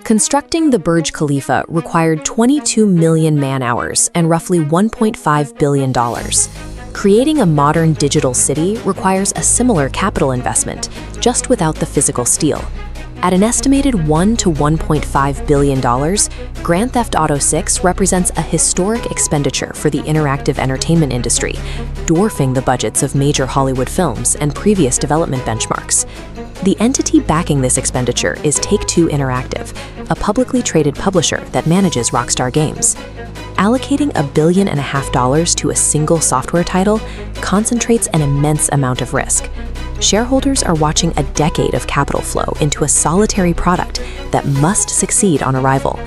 Constructing the Burj Khalifa required 22 million man-hours and roughly $1.5 billion. Creating a modern digital city requires a similar capital investment, just without the physical steel. At an estimated $1 to $1.5 billion, Grand Theft Auto 6 represents a historic expenditure for the interactive entertainment industry, dwarfing the budgets of major Hollywood films and previous development benchmarks. The entity backing this expenditure is Take-Two Interactive, a publicly traded publisher that manages Rockstar games. Allocating $1.5 billion to a single software title concentrates an immense amount of risk. Shareholders are watching a decade of capital flow into a solitary product that must succeed on arrival.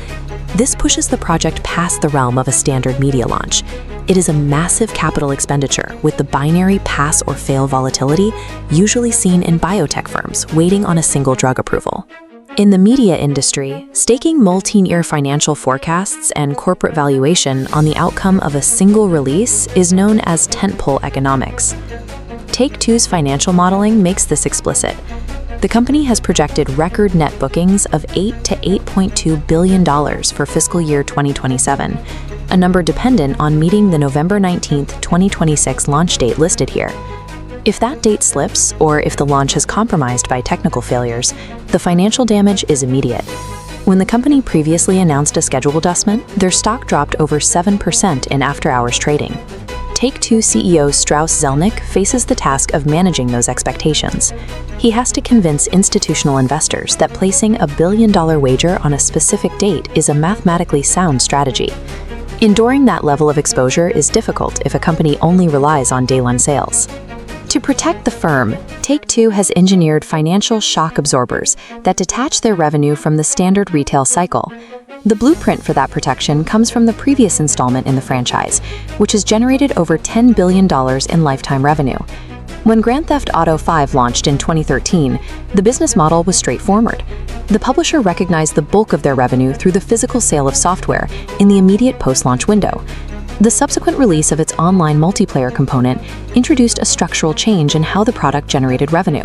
This pushes the project past the realm of a standard media launch. It is a massive capital expenditure with the binary pass or fail volatility usually seen in biotech firms waiting on a single drug approval. In the media industry, staking multi-year financial forecasts and corporate valuation on the outcome of a single release is known as tentpole economics. Take-Two's financial modeling makes this explicit. The company has projected record net bookings of $8 to $8.2 billion for fiscal year 2027, a number dependent on meeting the November 19, 2026 launch date listed here. If that date slips, or if the launch is compromised by technical failures, the financial damage is immediate. When the company previously announced a schedule adjustment, their stock dropped over 7% in after-hours trading. Take-Two CEO Strauss Zelnick faces the task of managing those expectations. He has to convince institutional investors that placing $1 billion wager on a specific date is a mathematically sound strategy. Enduring that level of exposure is difficult if a company only relies on day-one sales. To protect the firm, Take-Two has engineered financial shock absorbers that detach their revenue from the standard retail cycle. The blueprint for that protection comes from the previous installment in the franchise, which has generated over $10 billion in lifetime revenue. When Grand Theft Auto 5 launched in 2013, the business model was straightforward. The publisher recognized the bulk of their revenue through the physical sale of software in the immediate post-launch window. The subsequent release of its online multiplayer component introduced a structural change in how the product generated revenue.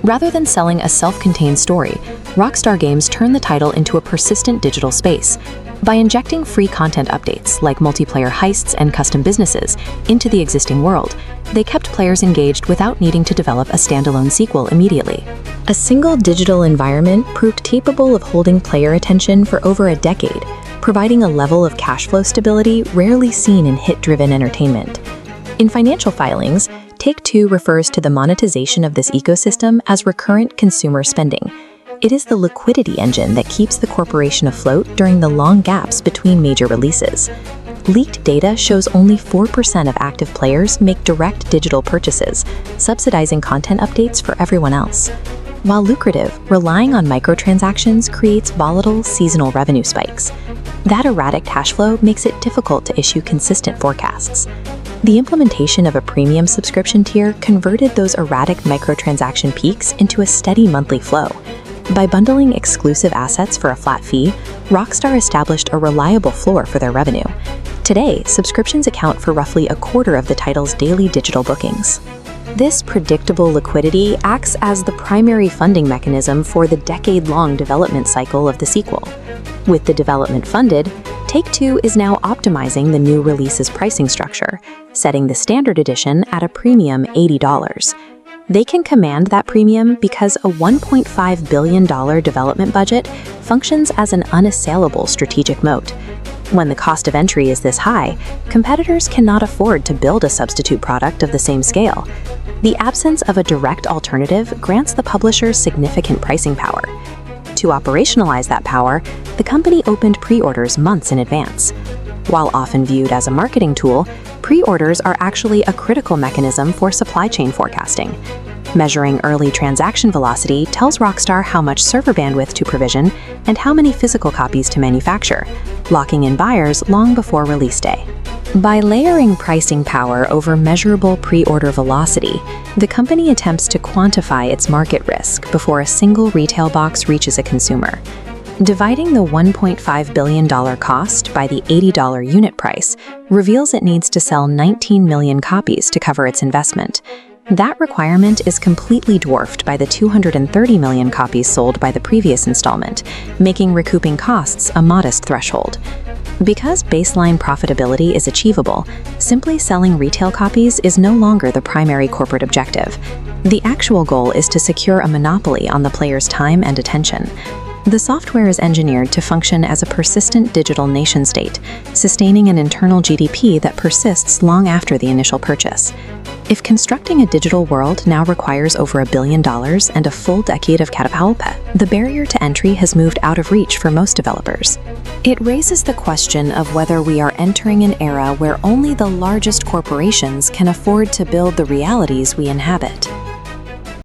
Rather than selling a self-contained story, Rockstar Games turned the title into a persistent digital space. By injecting free content updates, like multiplayer heists and custom businesses, into the existing world, they kept players engaged without needing to develop a standalone sequel immediately. A single digital environment proved capable of holding player attention for over a decade, providing a level of cash flow stability rarely seen in hit-driven entertainment. In financial filings, Take-Two refers to the monetization of this ecosystem as recurrent consumer spending. It is the liquidity engine that keeps the corporation afloat during the long gaps between major releases. Leaked data shows only 4% of active players make direct digital purchases, subsidizing content updates for everyone else. While lucrative, relying on microtransactions creates volatile seasonal revenue spikes. That erratic cash flow makes it difficult to issue consistent forecasts. The implementation of a premium subscription tier converted those erratic microtransaction peaks into a steady monthly flow. By bundling exclusive assets for a flat fee, Rockstar established a reliable floor for their revenue. Today, subscriptions account for roughly a quarter of the title's daily digital bookings. This predictable liquidity acts as the primary funding mechanism for the decade-long development cycle of the sequel. With the development funded, Take-Two is now optimizing the new release's pricing structure, setting the standard edition at a premium $80. They can command that premium because a $1.5 billion development budget functions as an unassailable strategic moat. When the cost of entry is this high, competitors cannot afford to build a substitute product of the same scale. The absence of a direct alternative grants the publisher significant pricing power. To operationalize that power, the company opened pre-orders months in advance. While often viewed as a marketing tool, pre-orders are actually a critical mechanism for supply chain forecasting. Measuring early transaction velocity tells Rockstar how much server bandwidth to provision and how many physical copies to manufacture, locking in buyers long before release day. By layering pricing power over measurable pre-order velocity, the company attempts to quantify its market risk before a single retail box reaches a consumer. Dividing the $1.5 billion cost by the $80 unit price reveals it needs to sell 19 million copies to cover its investment. That requirement is completely dwarfed by the 230 million copies sold by the previous installment, making recouping costs a modest threshold. Because baseline profitability is achievable, simply selling retail copies is no longer the primary corporate objective. The actual goal is to secure a monopoly on the player's time and attention. The software is engineered to function as a persistent digital nation-state, sustaining an internal GDP that persists long after the initial purchase. If constructing a digital world now requires over $1 billion and a full decade of katapaupa, the barrier to entry has moved out of reach for most developers. It raises the question of whether we are entering an era where only the largest corporations can afford to build the realities we inhabit.